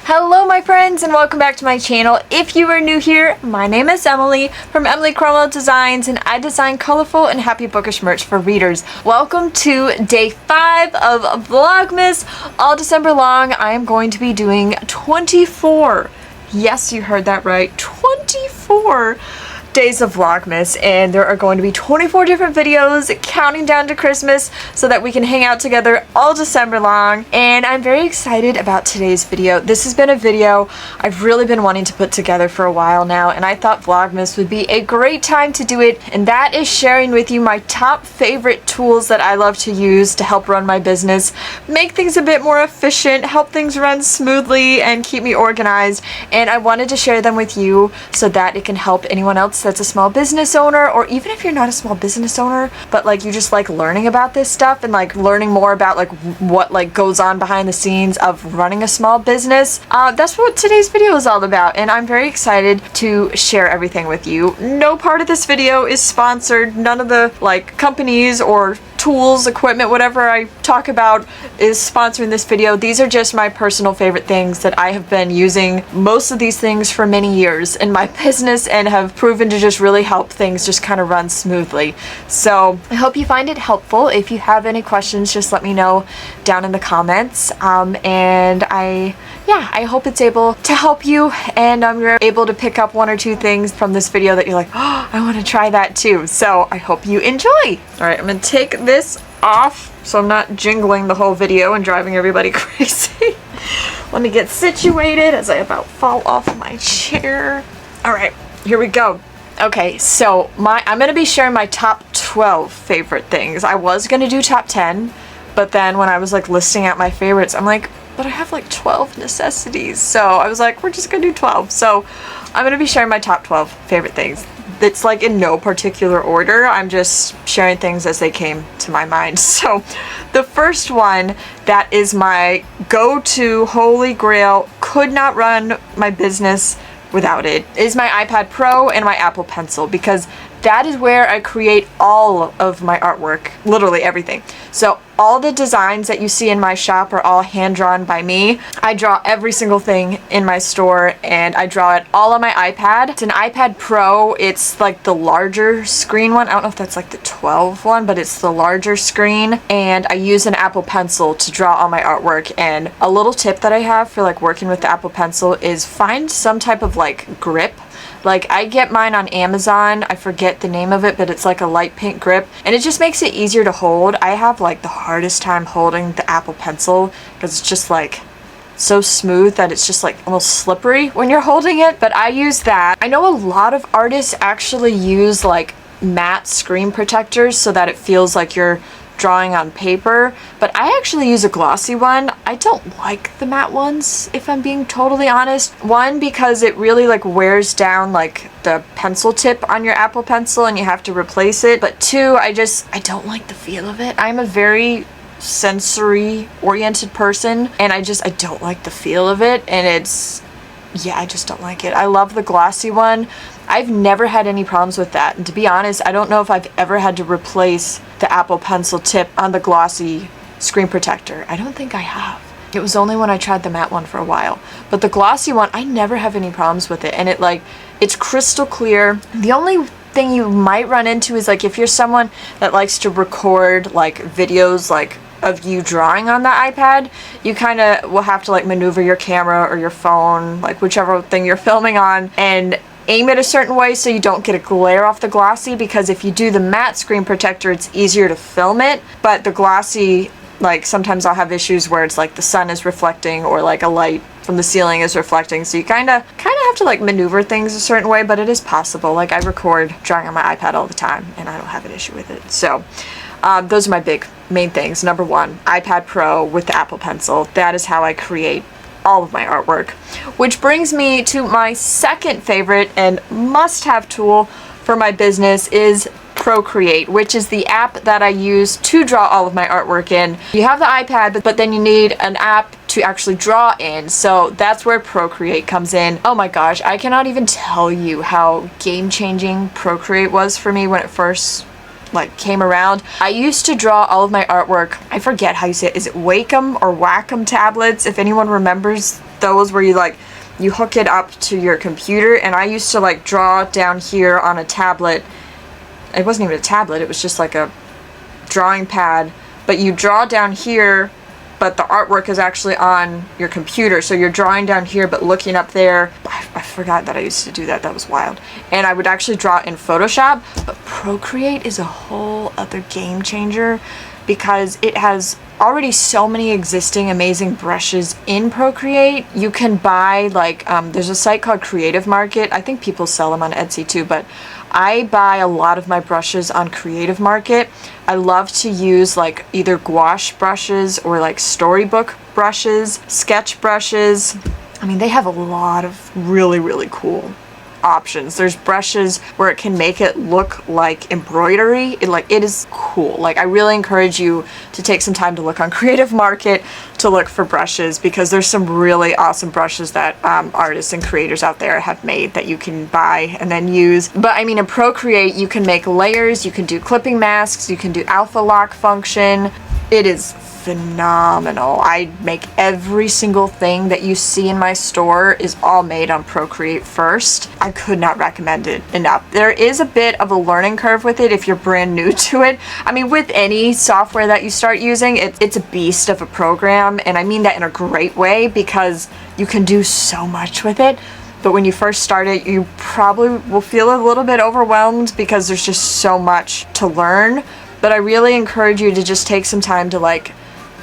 Hello my friends and welcome back to my channel. If you are new here, my name is Emily from Emily Cromwell Designs and I design colorful and happy bookish merch for readers. Welcome to day 5 of Vlogmas. All December long I am going to be doing 24, yes you heard that right, 24 days of Vlogmas, and there are going to be 24 different videos counting down to Christmas so that we can hang out together all December long. And I'm very excited about today's video. This has been a video I've really been wanting to put together for a while now, and I thought Vlogmas would be a great time to do it, and that is sharing with you my top favorite tools that I love to use to help run my business, make things a bit more efficient, help things run smoothly, and keep me organized. And I wanted to share them with you so that it can help anyone else that's a small business owner, or even if you're not a small business owner but like you just like learning about this stuff and like learning more about like what like goes on behind the scenes of running a small business. That's what today's video is all about, and I'm very excited to share everything with you. No part of this video is sponsored. None of the like companies or tools, equipment, whatever I talk about is sponsoring this video. These are just my personal favorite things that I have been using most of these things for many years in my business and have proven to just really help things just kind of run smoothly. So I hope you find it helpful. If you have any questions, just let me know down in the comments. And I hope it's able to help you, and you're able to pick up one or two things from this video that you're like, oh, I want to try that too. So I hope you enjoy. All right, I'm gonna take this off so I'm not jingling the whole video and driving everybody crazy. Let me get situated as I about fall off my chair. All right, here we go. Okay, so I'm gonna be sharing my top 12 favorite things. I was gonna do top 10, but then when I was like listing out my favorites, I'm like, but I have like 12 necessities. So I was like, we're just gonna do 12. So I'm gonna be sharing my top 12 favorite things. It's like in no particular order. I'm just sharing things as they came to my mind. So the first one that is my go-to holy grail, could not run my business without it, is my iPad Pro and my Apple Pencil, because that is where I create all of my artwork, literally everything. So all the designs that you see in my shop are all hand-drawn by me. I draw every single thing in my store, and I draw it all on my iPad. It's an iPad Pro. It's like the larger screen one. I don't know if that's like the 12 one, but it's the larger screen. And I use an Apple Pencil to draw all my artwork. And a little tip that I have for like working with the Apple Pencil is find some type of like grip. Like I get mine on Amazon, I forget the name of it, but it's like a light pink grip, and it just makes it easier to hold. I have like the hardest time holding the Apple Pencil because it's just like so smooth that it's just like almost slippery when you're holding it, but I use that. I know a lot of artists actually use like matte screen protectors so that it feels like you're drawing on paper, but I actually use a glossy one. I don't like the matte ones, if I'm being totally honest. One, because it really like wears down like the pencil tip on your Apple Pencil and you have to replace it. But two, I don't like the feel of it. I'm a very sensory oriented person, and I don't like the feel of it, and I just don't like it. I love the glossy one. I've never had any problems with that, and to be honest, I don't know if I've ever had to replace the Apple Pencil tip on the glossy screen protector. I don't think I have. It was only when I tried the matte one for a while, but the glossy one, I never have any problems with it, and it's crystal clear. The only thing you might run into is like if you're someone that likes to record like videos like of you drawing on the iPad, you kind of will have to like maneuver your camera or your phone, like whichever thing you're filming on, and aim it a certain way so you don't get a glare off the glossy, because if you do the matte screen protector, it's easier to film it, but the glossy, like sometimes I'll have issues where it's like the sun is reflecting or like a light from the ceiling is reflecting, so you kind of have to like maneuver things a certain way, but it is possible. Like I record drawing on my iPad all the time and I don't have an issue with it. So those are my main things. Number one, iPad Pro with the Apple Pencil. That is how I create all of my artwork. Which brings me to my second favorite and must-have tool for my business is Procreate, which is the app that I use to draw all of my artwork in. You have the iPad, but then you need an app to actually draw in, so that's where Procreate comes in. Oh my gosh, I cannot even tell you how game-changing Procreate was for me when it first like came around. I used to draw all of my artwork, I forget how you say it, is it Wacom or Wacom tablets? If anyone remembers those, where you hook it up to your computer, and I used to like draw down here on a tablet. It wasn't even a tablet, it was just like a drawing pad, but you draw down here, but the artwork is actually on your computer, so you're drawing down here but looking up there. I forgot that I used to do that. That was wild. And I would actually draw in Photoshop, but Procreate is a whole other game changer because it has already so many existing amazing brushes in Procreate. You can buy like there's a site called Creative Market. I think people sell them on Etsy too, but I buy a lot of my brushes on Creative Market. I love to use like either gouache brushes or like storybook brushes, sketch brushes. I mean, they have a lot of really, really cool options. There's brushes where it can make it look like embroidery. It is cool. Like, I really encourage you to take some time to look on Creative Market to look for brushes, because there's some really awesome brushes that artists and creators out there have made that you can buy and then use. But I mean, in Procreate, you can make layers, you can do clipping masks, you can do alpha lock function. It is phenomenal. I make every single thing that you see in my store is all made on Procreate first. I could not recommend it enough. There is a bit of a learning curve with it if you're brand new to it. I mean, with any software that you start using, it's a beast of a program, and I mean that in a great way because you can do so much with it. But when you first start it, you probably will feel a little bit overwhelmed because there's just so much to learn. But I really encourage you to just take some time to like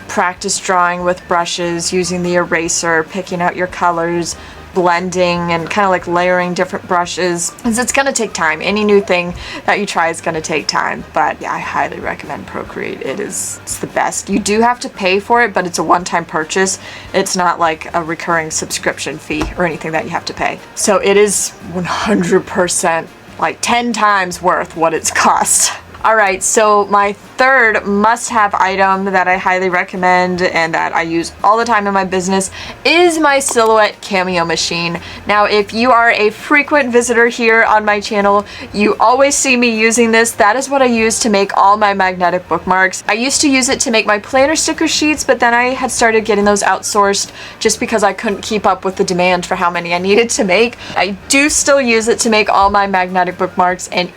practice drawing with brushes, using the eraser, picking out your colors, blending, and kind of like layering different brushes. Because it's going to take time. Any new thing that you try is going to take time. But yeah, I highly recommend Procreate. It's the best. You do have to pay for it, but it's a one-time purchase. It's not like a recurring subscription fee or anything that you have to pay. So it is 100% like 10 times worth what it's cost. Alright, so my third must-have item that I highly recommend and that I use all the time in my business is my Silhouette Cameo machine. Now, if you are a frequent visitor here on my channel, you always see me using this. That is what I use to make all my magnetic bookmarks. I used to use it to make my planner sticker sheets, but then I had started getting those outsourced just because I couldn't keep up with the demand for how many I needed to make. I do still use it to make all my magnetic bookmarks, and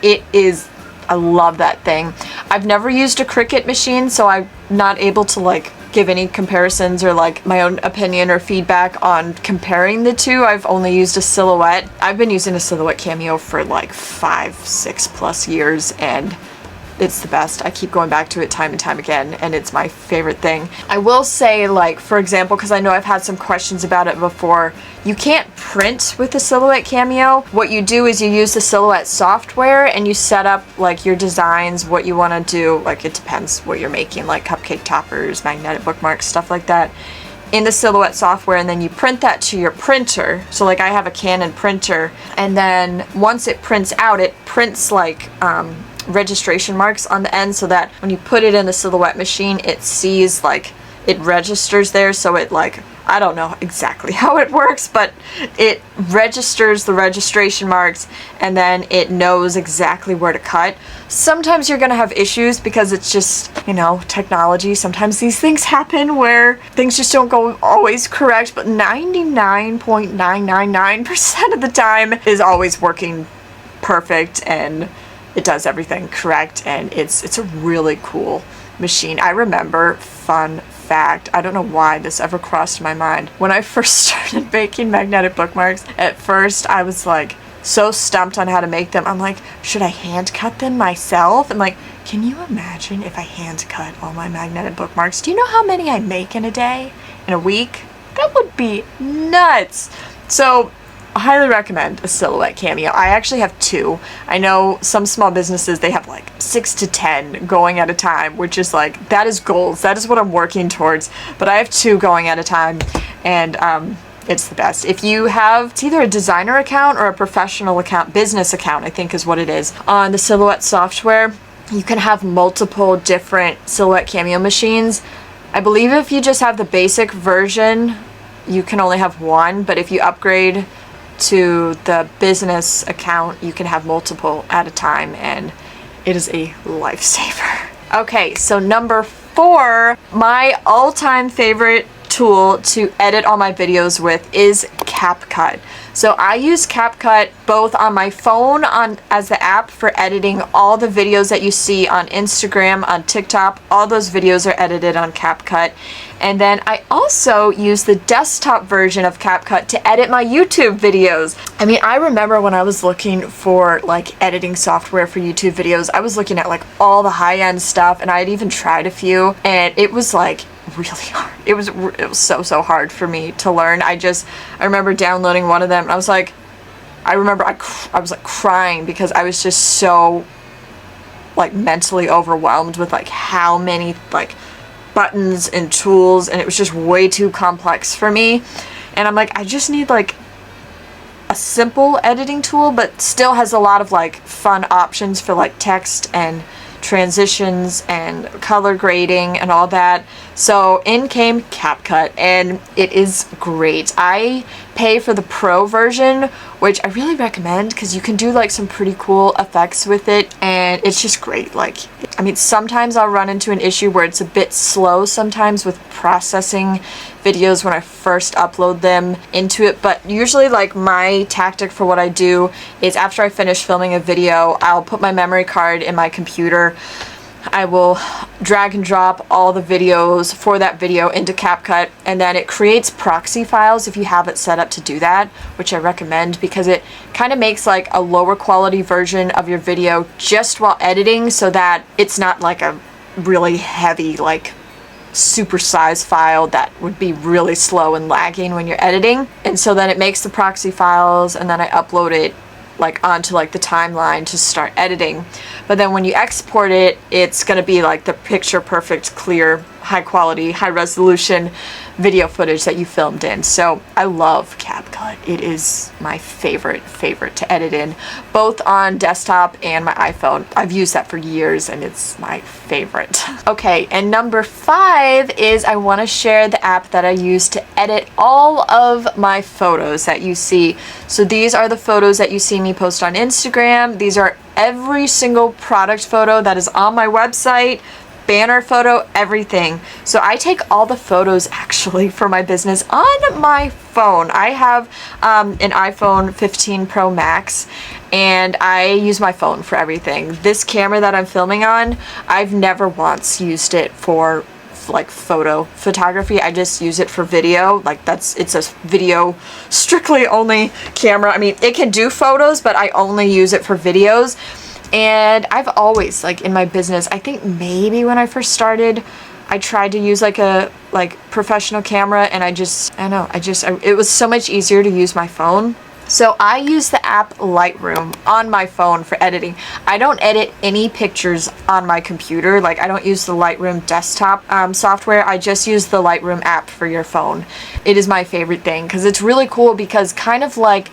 I love that thing. I've never used a Cricut machine, so I'm not able to like give any comparisons or like my own opinion or feedback on comparing the two. I've only used a Silhouette. I've been using a Silhouette Cameo for like 5-6+ years, and it's the best. I keep going back to it time and time again, and it's my favorite thing. I will say, like, for example, because I know I've had some questions about it before, you can't print with the Silhouette Cameo. What you do is you use the Silhouette software and you set up like your designs, what you want to do. Like, it depends what you're making, like cupcake toppers, magnetic bookmarks, stuff like that, in the Silhouette software, and then you print that to your printer. So like, I have a Canon printer, and then once it prints out, it prints like registration marks on the end, so that when you put it in the Silhouette machine, it sees, like, it registers there. So it, like, I don't know exactly how it works, but it registers the registration marks, and then it knows exactly where to cut. Sometimes you're gonna have issues because it's just, you know, technology. Sometimes these things happen where things just don't go always correct, but 99.999% of the time is always working perfect, and it does everything correct, and it's a really cool machine. I remember, fun fact, I don't know why this ever crossed my mind. When I first started making magnetic bookmarks, at first I was like so stumped on how to make them. I'm like, should I hand cut them myself? And like, can you imagine if I hand cut all my magnetic bookmarks? Do you know how many I make in a day? In a week? That would be nuts. So I highly recommend a Silhouette Cameo. I actually have two. I know some small businesses, they have like 6 to 10 going at a time, which is like, that is goals. That is what I'm working towards. But I have two going at a time, and it's the best. If you have, it's either a designer account or a professional account, business account, I think is what it is, on the Silhouette software, you can have multiple different Silhouette Cameo machines. I believe if you just have the basic version, you can only have one, but if you upgrade to the business account, you can have multiple at a time, and It is a lifesaver. Okay, so number 4, my all-time favorite tool to edit all my videos with is CapCut. So I use CapCut both on my phone as the app for editing all the videos that you see on Instagram, on TikTok. All those videos are edited on CapCut. And then I also use the desktop version of CapCut to edit my YouTube videos. I mean, I remember when I was looking for like editing software for YouTube videos, I was looking at like all the high-end stuff, and I had even tried a few, and it was like really hard. It was so hard for me to learn. I remember downloading one of them, and I was like, I remember I was like crying because I was just so like mentally overwhelmed with like how many like buttons and tools, and it was just way too complex for me. And I'm like, I just need like a simple editing tool, but still has a lot of like fun options for like text and transitions and color grading and all that. So in came CapCut, and it is great. I pay for the pro version, which I really recommend because you can do like some pretty cool effects with it, and it's just great. Like, I mean, sometimes I'll run into an issue where it's a bit slow sometimes with processing videos when I first upload them into it, but usually like my tactic for what I do is after I finish filming a video, I'll put my memory card in my computer. I will drag and drop all the videos for that video into CapCut, and then it creates proxy files if you have it set up to do that, which I recommend because it kind of makes like a lower quality version of your video just while editing, so that it's not like a really heavy like super size file that would be really slow and lagging when you're editing. And so then it makes the proxy files, and then I upload it like onto like the timeline to start editing. But then when you export it, it's going to be like the picture perfect, clear, high quality, high resolution video footage that you filmed in. So I love CapCut. It is my favorite to edit in, both on desktop and my iPhone. I've used that for years, and it's my favorite. Okay, and number 5 is I want to share the app that I use to edit all of my photos that you see. So these are the photos that you see me post on Instagram. These are every single product photo that is on my website, banner photo, everything. So I take all the photos actually for my business on my phone. I have an iPhone 15 Pro Max, and I use my phone for everything. This camera that I'm filming on, I've never once used it for like photography. I just use it for video. Like it's a video strictly only camera. I mean, it can do photos, but I only use it for videos. And I've always, like in my business, I think maybe when I first started, I tried to use like a professional camera, and it was so much easier to use my phone. So I use the app Lightroom on my phone for editing. I don't edit any pictures on my computer. Like, I don't use the Lightroom desktop software. I just use the Lightroom app for your phone. It is my favorite thing because it's really cool, because kind of like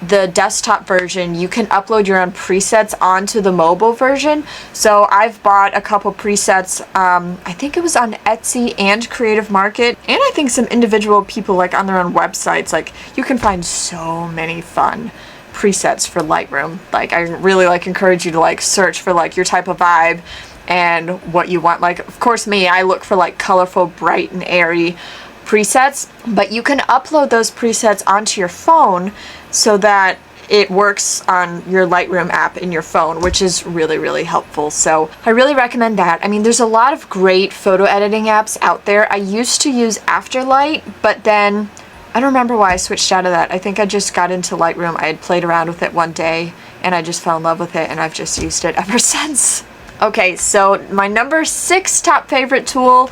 the desktop version, you can upload your own presets onto the mobile version. So I've bought a couple presets, I think it was on Etsy and Creative Market, and I think some individual people like on their own websites. Like, you can find so many fun presets for Lightroom. Like, I really like encourage you to like search for like your type of vibe and what you want. Like, of course, I look for like colorful, bright and airy presets, but you can upload those presets onto your phone so that it works on your Lightroom app in your phone, which is really helpful. So I really recommend that. I mean, there's a lot of great photo editing apps out there. I used to use Afterlight, but then I don't remember why I switched out of that. I think I just got into Lightroom. I had played around with it one day, and I just fell in love with it, and I've just used it ever since. Okay, so my number 6 top favorite tool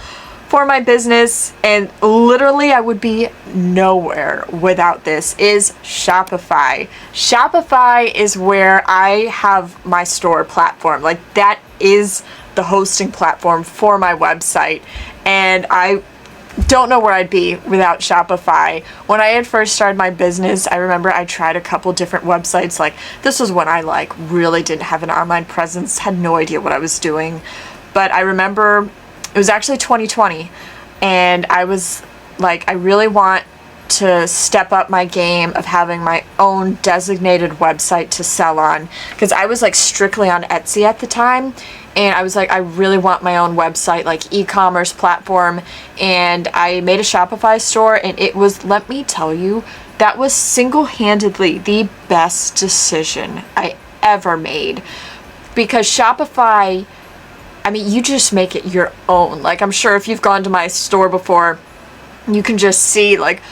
for my business, and literally I would be nowhere without this, is Shopify. Shopify is where I have my store platform. Like, that is the hosting platform for my website, and I don't know where I'd be without Shopify. When I had first started my business, I remember I tried a couple different websites. Like, this was when I like really didn't have an online presence, had no idea what I was doing. But I remember it was actually 2020, and I was like, I really want to step up my game of having my own designated website to sell on, because I was like strictly on Etsy at the time, and I was like, I really want my own website, like e-commerce platform. And I made a Shopify store, and it was, let me tell you, that was single-handedly the best decision I ever made, because Shopify, I mean, you just make it your own. Like, I'm sure if you've gone to my store before, you can just see like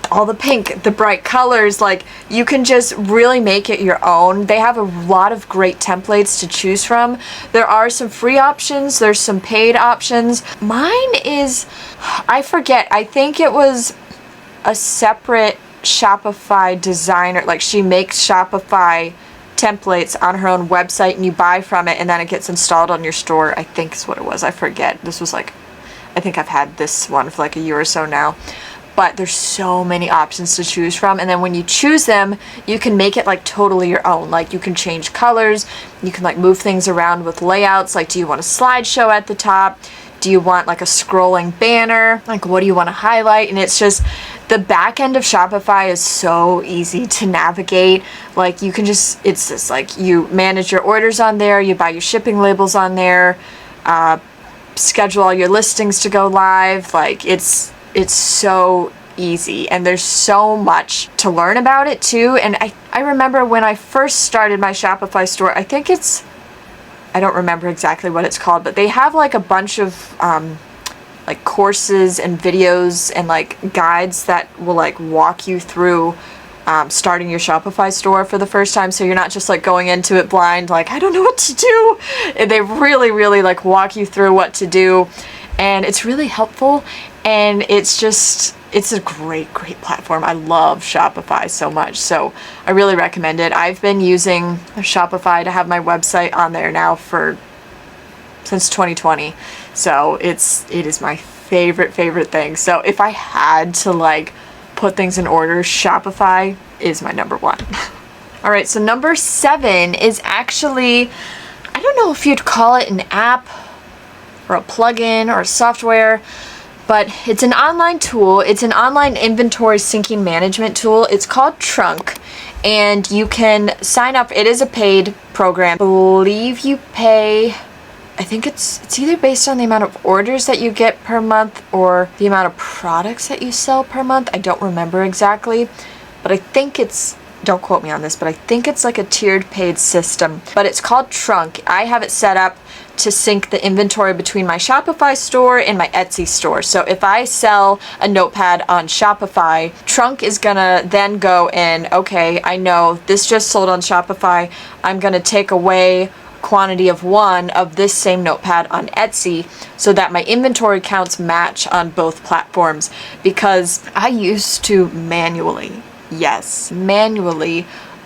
all the pink, the bright colors, like you can just really make it your own. They have a lot of great templates to choose from. There are some free options, there's some paid options. Mine is, I forget, I think it was a separate Shopify designer, like she makes Shopify templates on her own website and you buy from it and then it gets installed on your store. I think is what it was. I forget. This was like, I think I've had this one for like a year or so now. But there's so many options to choose from, and then when you choose them, you can make it like totally your own. Like you can change colors, you can like move things around with layouts. Like, do you want a slideshow at the top? Do you want like a scrolling banner? Like, what do you want to highlight? And it's just, the back end of Shopify is so easy to navigate. Like you can just, it's just like you manage your orders on there, you buy your shipping labels on there, schedule all your listings to go live. Like it's so easy, and there's so much to learn about it too. And I remember when I first started my Shopify store, I think it's, I don't remember exactly what it's called, but they have like a bunch of like courses and videos and like guides that will like walk you through starting your Shopify store for the first time, so you're not just like going into it blind, like I don't know what to do. And they really like walk you through what to do, and it's really helpful. And it's just, it's a great platform. I love Shopify so much, so I really recommend it. I've been using Shopify to have my website on there now since 2020, so it is my favorite thing. So if I had to like put things in order, Shopify is my number one. All right, so number 7 is actually, I don't know if you'd call it an app or a plugin or a software, but it's an online tool. It's an online inventory syncing management tool. It's called Trunk, and you can sign up. It is a paid program. I believe you pay, I think it's either based on the amount of orders that you get per month or the amount of products that you sell per month. I don't remember exactly, but I think it's, don't quote me on this, but I think it's like a tiered paid system. But it's called Trunk. I have it set up to sync the inventory between my Shopify store and my Etsy store. So if I sell a notepad on Shopify, Trunk is gonna then go in, okay, I know this just sold on Shopify, I'm gonna take away quantity of one of this same notepad on Etsy so that my inventory counts match on both platforms. Because I used to manually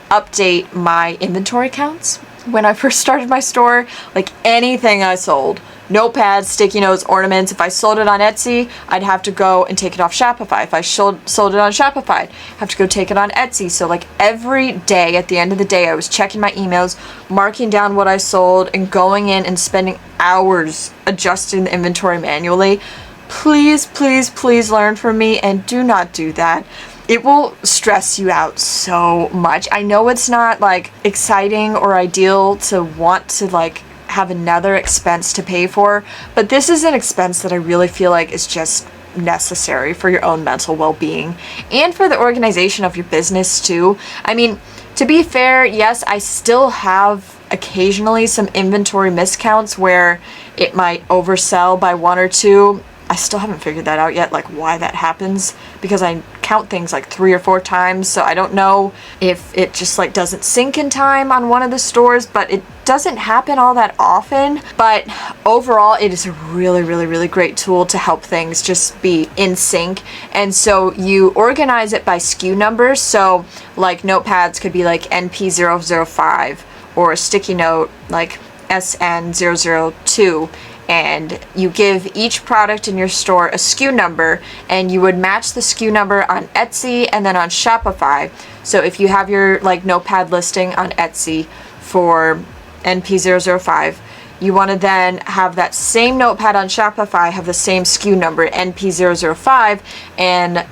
update my inventory counts when I first started my store. Like anything I sold, notepads, sticky notes, ornaments, if I sold it on Etsy, I'd have to go and take it off Shopify. If I sold it on Shopify, I'd have to go take it on Etsy. So like every day, at the end of the day, I was checking my emails, marking down what I sold, and going in and spending hours adjusting the inventory manually. Please learn from me and do not do that. It will stress you out so much. I know it's not like exciting or ideal to want to like have another expense to pay for, but this is an expense that I really feel like is just necessary for your own mental well-being and for the organization of your business too. I mean, to be fair, yes, I still have occasionally some inventory miscounts where it might oversell by 1 or 2. I still haven't figured that out yet, like why that happens, because I count things like 3 or 4 times, so I don't know if it just like doesn't sync in time on one of the stores, but it doesn't happen all that often. But overall, it is a really great tool to help things just be in sync. And so you organize it by SKU numbers, so like notepads could be like NP005 or a sticky note like SN002. And you give each product in your store a SKU number, and you would match the SKU number on Etsy and then on Shopify. So if you have your like notepad listing on Etsy for NP005, you want to then have that same notepad on Shopify have the same SKU number, NP005, and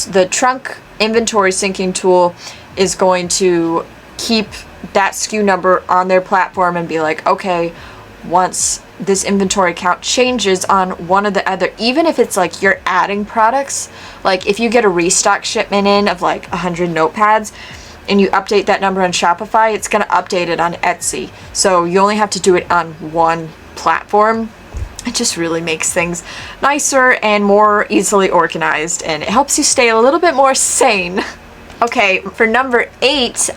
the trunk inventory syncing tool is going to keep that SKU number on their platform and be like, okay, once this inventory count changes on one of the other, even if it's like you're adding products, like if you get a restock shipment in of like 100 notepads and you update that number on Shopify, it's going to update it on Etsy. So you only have to do it on one platform. It just really makes things nicer and more easily organized, and it helps you stay a little bit more sane. Okay, for number 8,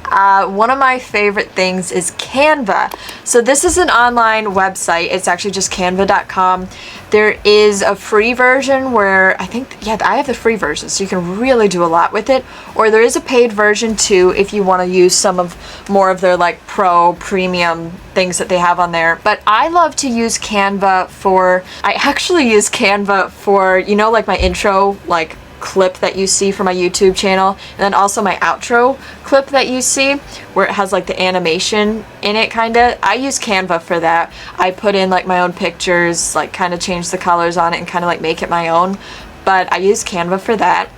one of my favorite things is Canva. So this is an online website. It's actually just canva.com. There is a free version where I have the free version, so you can really do a lot with it. Or there is a paid version too if you want to use some of more of their like premium things that they have on there. But I love to use Canva for, I actually use Canva for, you know, like my intro, like clip that you see for my YouTube channel, and then also my outro clip that you see where it has like the animation in it kinda. I use Canva for that. I put in like my own pictures, like kind of change the colors on it and kind of like make it my own, but I use Canva for that.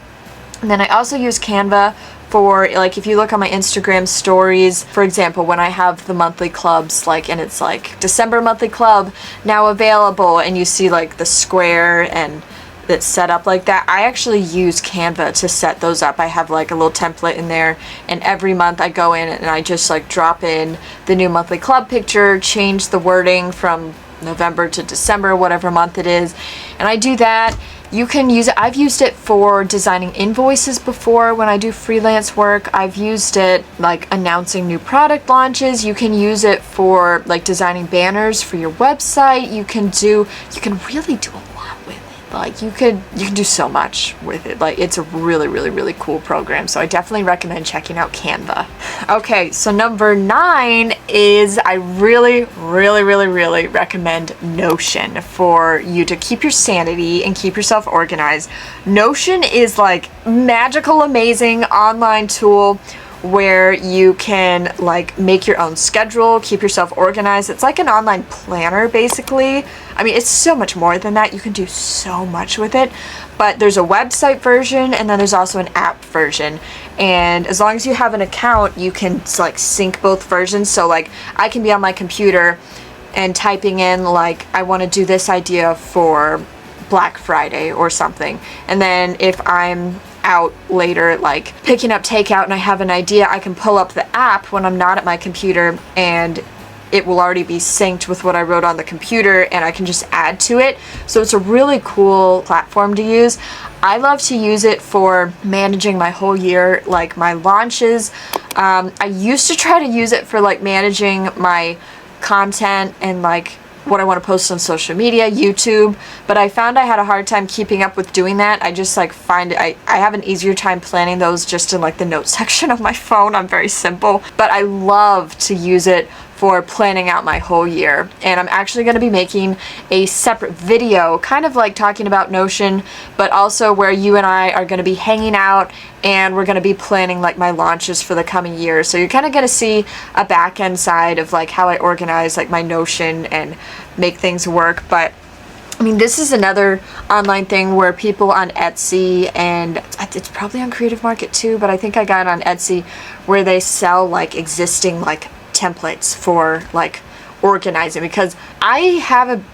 And then I also use Canva for, like, if you look on my Instagram stories, for example, when I have the monthly clubs, like, and it's like December monthly club now available, and you see like the square and that's set up like that, I actually use Canva to set those up. I have like a little template in there, and every month I go in and I just like drop in the new monthly club picture, change the wording from November to December, whatever month it is, and I do that. You can use it, I've used it for designing invoices before when I do freelance work. I've used it like announcing new product launches. You can use it for like designing banners for your website. You can really do a lot with it. Like you can do so much with it. Like it's a really cool program. So I definitely recommend checking out Canva. Okay, so number 9 is I really recommend Notion for you to keep your sanity and keep yourself organized. Notion is like magical, amazing online tool where you can like make your own schedule, keep yourself organized. It's like an online planner basically. I mean, it's so much more than that. You can do so much with it, but there's a website version and then there's also an app version. And as long as you have an account, you can like sync both versions. So like I can be on my computer and typing in like, I want to do this idea for Black Friday or something. And then if I'm out later like picking up takeout and I have an idea, I can pull up the app when I'm not at my computer and it will already be synced with what I wrote on the computer, and I can just add to it. So it's a really cool platform to use. I love to use it for managing my whole year, like my launches. I used to try to use it for like managing my content and like what I want to post on social media, YouTube, but I found I had a hard time keeping up with doing that. I just like find I have an easier time planning those just in like the notes section of my phone. I'm very simple, but I love to use it for planning out my whole year. And I'm actually going to be making a separate video kind of like talking about Notion, but also where you and I are going to be hanging out and we're going to be planning like my launches for the coming year. So you're kind of going to see a back end side of like how I organize like my Notion and make things work. But I mean, this is another online thing where people on Etsy, and it's probably on Creative Market too, but I think I got it on Etsy, where they sell like existing like templates for like organizing, because I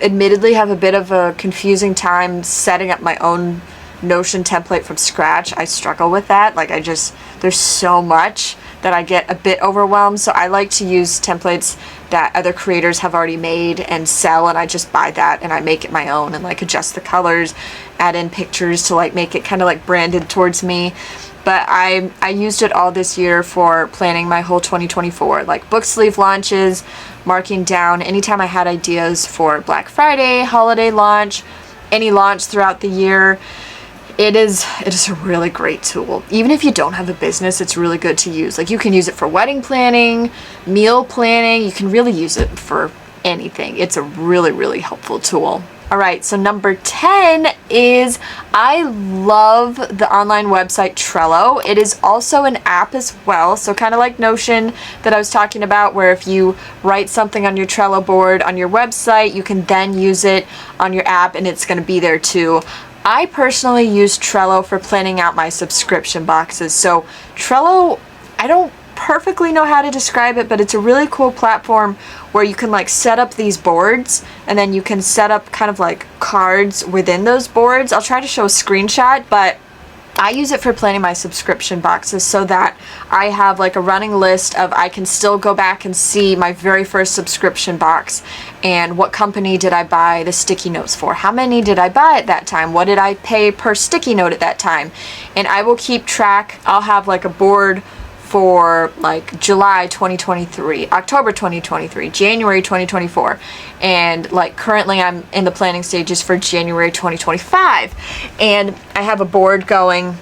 admittedly have a bit of a confusing time setting up my own Notion template from scratch. I struggle with that. Like there's so much that I get a bit overwhelmed. So I like to use templates that other creators have already made and sell, and I just buy that and I make it my own and like adjust the colors, add in pictures to like make it kind of like branded towards me. But I used it all this year for planning my whole 2024, like book sleeve launches, marking down anytime I had ideas for Black Friday, holiday launch, any launch throughout the year. It is a really great tool. Even if you don't have a business, it's really good to use. Like you can use it for wedding planning, meal planning. You can really use it for anything. It's a really helpful tool. All right, so number 10 is I love the online website Trello. It is also an app as well, so kind of like Notion that I was talking about, where if you write something on your Trello board on your website, you can then use it on your app and it's going to be there too. I personally use Trello for planning out my subscription boxes. So Trello, I don't perfectly know how to describe it, but it's a really cool platform where you can like set up these boards, and then you can set up kind of like cards within those boards. I'll try to show a screenshot, but I use it for planning my subscription boxes so that I have like a running list of, I can still go back and see my very first subscription box and what company did I buy the sticky notes for, how many did I buy at that time, what did I pay per sticky note at that time, and I will keep track. I'll have like a board for like July 2023, October 2023, January 2024, and like currently I'm in the planning stages for January 2025, and I have a board going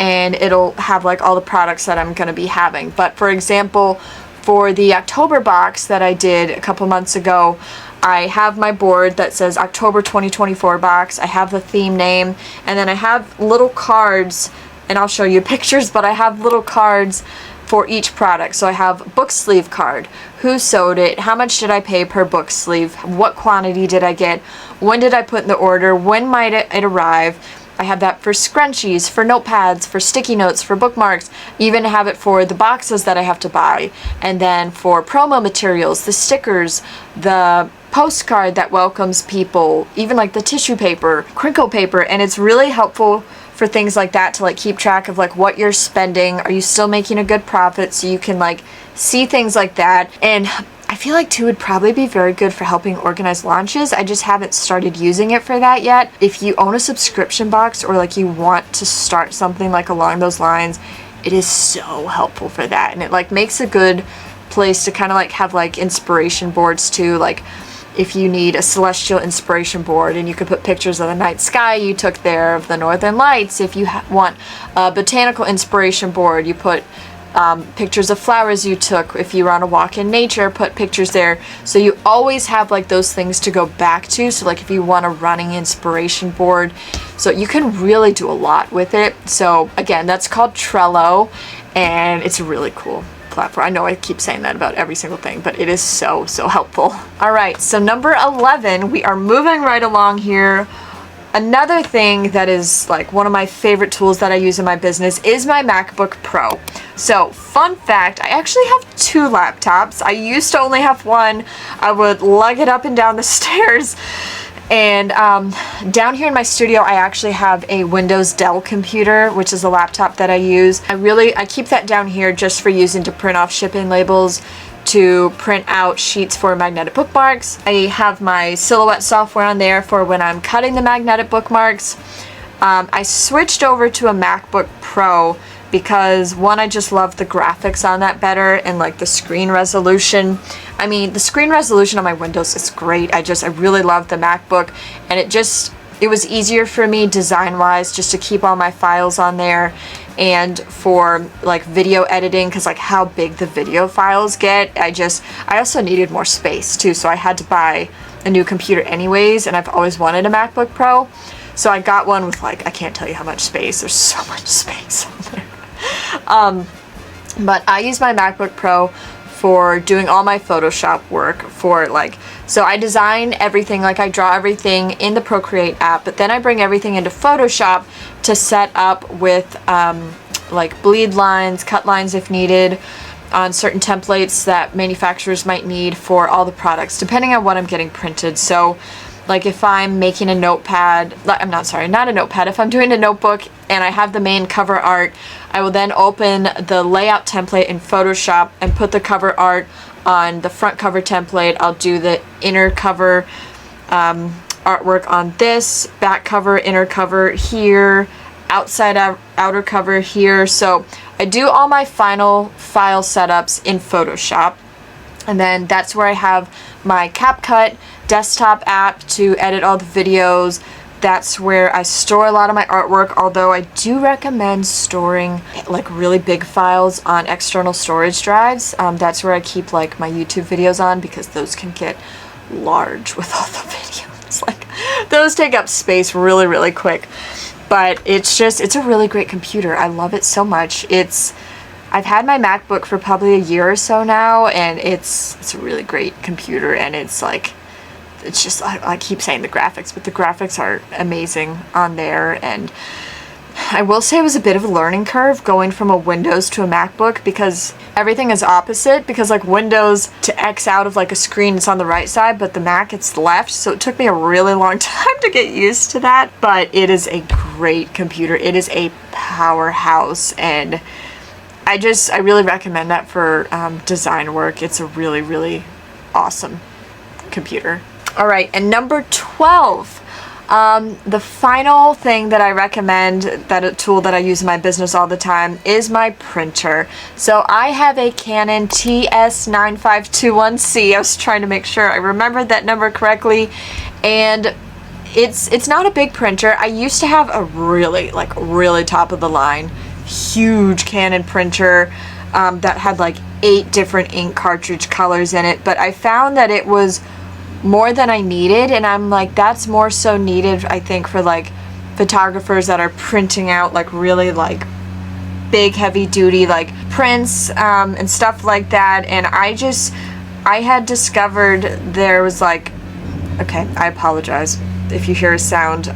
and it'll have like all the products that I'm going to be having. But for example, for the October box that I did a couple months ago, I have my board that says October 2024 box, I have the theme name, and then I have little cards, and I'll show you pictures, but I have little cards for each product. So I have book sleeve card, who sewed it, how much did I pay per book sleeve, what quantity did I get, when did I put in the order, when might it arrive. I have that for scrunchies, for notepads, for sticky notes, for bookmarks, even have it for the boxes that I have to buy, and then for promo materials, the stickers, the postcard that welcomes people, even like the tissue paper, crinkle paper, and it's really helpful for things like that to like keep track of like what you're spending. Are you still making a good profit? So you can like see things like that. And I feel like too would probably be very good for helping organize launches. I just haven't started using it for that yet. If you own a subscription box or like you want to start something like along those lines, it is so helpful for that. And it like makes a good place to kind of like have like inspiration boards too. Like if you need a celestial inspiration board, and you could put pictures of the night sky you took there, of the northern lights. If you want a botanical inspiration board, you put pictures of flowers you took. If you were on a walk in nature, put pictures there. So you always have like those things to go back to. So like if you want a running inspiration board, so you can really do a lot with it. So again, that's called Trello, and it's really cool platform. I know I keep saying that about every single thing, but it is so helpful. All right, so number 11, we are moving right along here. Another thing that is like one of my favorite tools that I use in my business is my MacBook Pro. So fun fact, I actually have two laptops. I used to only have one. I would lug it up and down the stairs. And down here in my studio, I actually have a Windows Dell computer, which is a laptop that I use. I keep that down here just for using to print off shipping labels, to print out sheets for magnetic bookmarks. I have my Silhouette software on there for when I'm cutting the magnetic bookmarks. I switched over to a MacBook Pro because one, I just love the graphics on that better, and like the screen resolution. I mean, the screen resolution on my Windows is great. I really love the MacBook, and it was easier for me design-wise just to keep all my files on there, and for like video editing, because like how big the video files get. I also needed more space too, so I had to buy a new computer anyways, and I've always wanted a MacBook Pro. So I got one with like, I can't tell you how much space. There's so much space on there. But I use my MacBook Pro for doing all my Photoshop work, for like, so I design everything, like I draw everything in the Procreate app, but then I bring everything into Photoshop to set up with like bleed lines, cut lines if needed, on certain templates that manufacturers might need for all the products, depending on what I'm getting printed. So like if I'm making a notepad, not a notepad, if I'm doing a notebook and I have the main cover art, I will then open the layout template in Photoshop and put the cover art on the front cover template. I'll do the inner cover artwork on this, back cover, inner cover here, outside outer cover here. So I do all my final file setups in Photoshop, and then that's where I have my CapCut desktop app to edit all the videos. That's where I store a lot of my artwork, although I do recommend storing like really big files on external storage drives. That's where I keep like my YouTube videos on, because those can get large with all the videos. Like those take up space really quick. But it's a really great computer. I love it so much. I've had my MacBook for probably a year or so now, and it's a really great computer, and it's like it's just, I keep saying the graphics, but the graphics are amazing on there. And I will say it was a bit of a learning curve going from a Windows to a MacBook, because everything is opposite, because like Windows to X out of like a screen, it's on the right side, but the Mac, it's left. So it took me a really long time to get used to that, but it is a great computer. It is a powerhouse, and I really recommend that for design work. It's a really, really awesome computer. All right, and number 12. The final thing that I recommend, that a tool that I use in my business all the time, is my printer. So I have a Canon TS9521C. I was trying to make sure I remembered that number correctly, and it's not a big printer. I used to have a really top of the line, huge Canon printer that had like 8 different ink cartridge colors in it, but I found that it was more than I needed, and I'm like, that's more so needed, I think, for like photographers that are printing out like really like big heavy duty like prints and stuff like that. And I had discovered there was like, okay, I apologize if you hear a sound.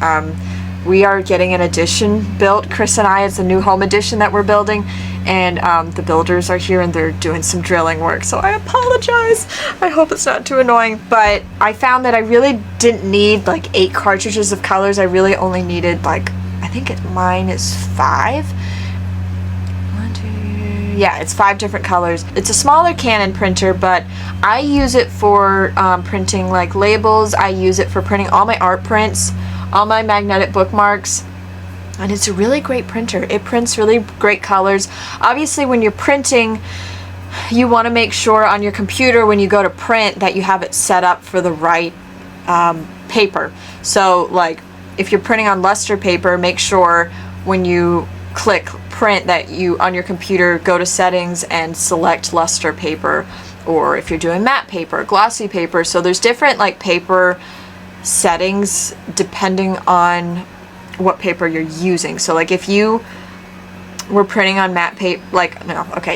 We are getting an addition built, Chris and I. It's a new home addition that we're building, and the builders are here and they're doing some drilling work, so I apologize. I hope it's not too annoying, but I found that I really didn't need like 8 cartridges of colors. I really only needed like, I think mine is 5. 1, 2, yeah, it's 5 different colors. It's a smaller Canon printer, but I use it for printing like labels. I use it for printing all my art prints, all my magnetic bookmarks, and it's a really great printer. It prints really great colors. Obviously, when you're printing, you want to make sure on your computer when you go to print that you have it set up for the right paper. So like if you're printing on luster paper, make sure when you click print that you on your computer go to settings and select luster paper, or if you're doing matte paper, glossy paper. So there's different like paper settings depending on what paper you're using. So like if you were printing on matte paper,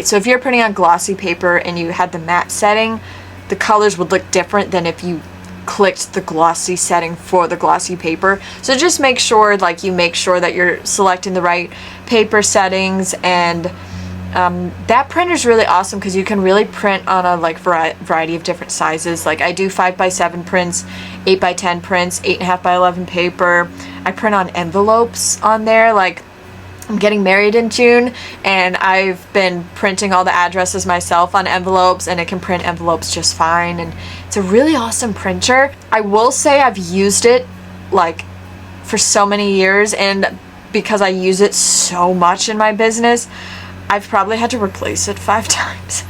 so if you're printing on glossy paper and you had the matte setting, the colors would look different than if you clicked the glossy setting for the glossy paper. So just make sure that you're selecting the right paper settings. And that printer is really awesome because you can really print on a variety of different sizes. Like I do 5x7 prints, 8x10 prints, 8.5x11 paper. I print on envelopes on there. Like I'm getting married in June, and I've been printing all the addresses myself on envelopes, and it can print envelopes just fine. And it's a really awesome printer. I will say I've used it like for so many years, and because I use it so much in my business, I've probably had to replace it 5 times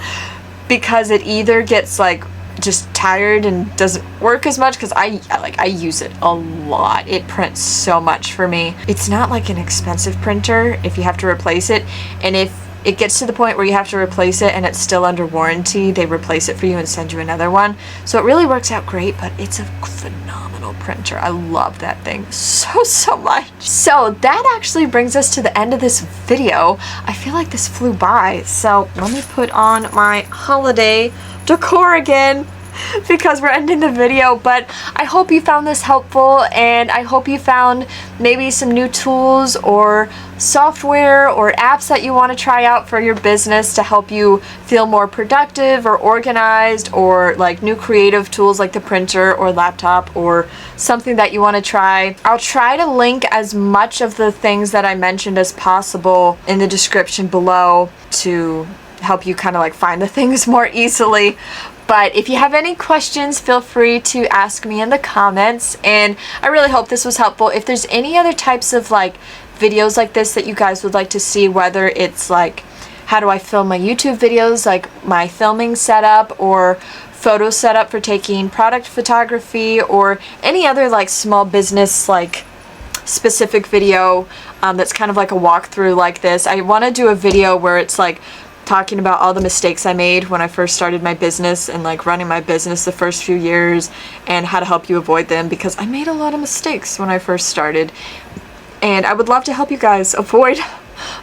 because it either gets like just tired and doesn't work as much, because I use it a lot. It prints so much for me. It's not like an expensive printer if you have to replace it, and if it gets to the point where you have to replace it and it's still under warranty, they replace it for you and send you another one. So it really works out great, but it's a phenomenal printer. I love that thing so much. So that actually brings us to the end of this video. I feel like this flew by. So let me put on my holiday decor again because we're ending the video. But I hope you found this helpful, and I hope you found maybe some new tools or software or apps that you want to try out for your business to help you feel more productive or organized, or like new creative tools like the printer or laptop or something that you want to try. I'll try to link as much of the things that I mentioned as possible in the description below to help you kind of like find the things more easily. But if you have any questions, feel free to ask me in the comments, and I really hope this was helpful. If there's any other types of like videos like this that you guys would like to see, whether it's like how do I film my YouTube videos, like my filming setup or photo setup for taking product photography, or any other like small business like specific video that's kind of like a walkthrough like this. I want to do a video where it's like talking about all the mistakes I made when I first started my business and like running my business the first few years, and how to help you avoid them, because I made a lot of mistakes when I first started, and I would love to help you guys avoid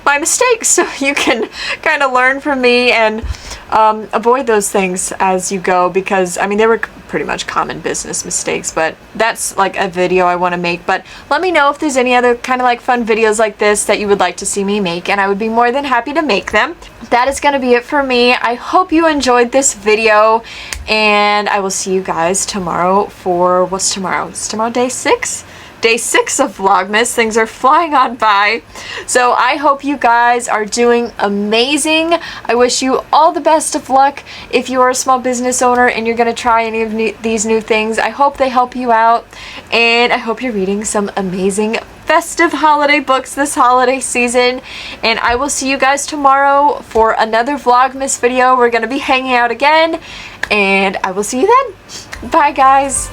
my mistakes so you can kind of learn from me and avoid those things as you go, because I mean they were pretty much common business mistakes, but that's like a video I want to make. But let me know if there's any other kind of like fun videos like this that you would like to see me make, and I would be more than happy to make them. That is going to be it for me. I hope you enjoyed this video, and I will see you guys tomorrow for, what's tomorrow? It's tomorrow day 6? Day 6 of Vlogmas. Things are flying on by. So I hope you guys are doing amazing. I wish you all the best of luck if you are a small business owner and you're going to try any of these new things. I hope they help you out, and I hope you're reading some amazing festive holiday books this holiday season. And I will see you guys tomorrow for another Vlogmas video. We're going to be hanging out again, and I will see you then. Bye, guys.